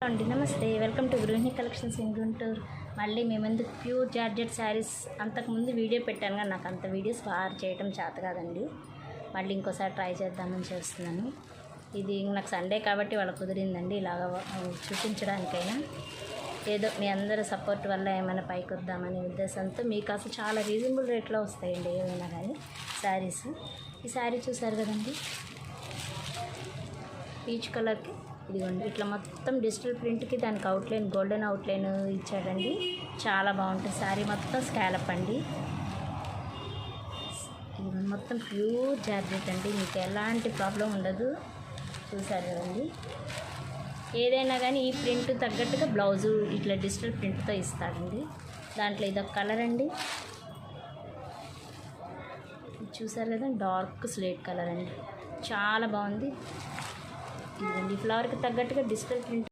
అండి నమస్తే, welcome to గృహిణి కలెక్షన్స్ ఇన్ గుంటూరు. మళ్ళీ మేమెందుకు ప్యూర్ జార్జెట్ శారీస్ అంతకుముందు వీడియో పెట్టాను కానీ నాకు అంత వీడియోస్ బాగా చేయడం చేత కాదండి. మళ్ళీ ఇంకోసారి ట్రై చేద్దామని చేస్తున్నాను. ఇది నాకు సండే కాబట్టి వాళ్ళకి కుదిరిందండి ఇలాగ చూపించడానికైనా. ఏదో మీ అందరి సపోర్ట్ వల్ల ఏమైనా పైకి వద్దామనే ఉద్దేశంతో మీకు అసలు చాలా రీజనబుల్ రేట్లో వస్తాయండి ఏమైనా కానీ శారీస్. ఈ శారీ చూసారు కదండి, పీచ్ కలర్కి ఇదిగోండి ఇట్లా మొత్తం డిజిటల్ ప్రింట్కి దానికి అవుట్లైన్ గోల్డెన్ అవుట్లైన్ ఇచ్చాడండి. చాలా బాగుంటుంది. శారీ మొత్తం స్కాలప్ అండి. ఇది మొత్తం ప్యూర్ జార్జెట్ అండి, మీకు ఎలాంటి ప్రాబ్లం ఉండదు. చూసారు కదండి, ఏదైనా కానీ ఈ ప్రింట్ తగ్గట్టుగా బ్లౌజు ఇట్లా డిజిటల్ ప్రింట్తో ఇస్తాడండి. దాంట్లో ఇదొక కలర్ అండి, చూసారు కదా, డార్క్ స్లేట్ కలర్ అండి, చాలా బాగుంది. ఇదిగోండి ఫ్లవర్కి తగ్గట్టుగా డిజిటల్ ప్రింట్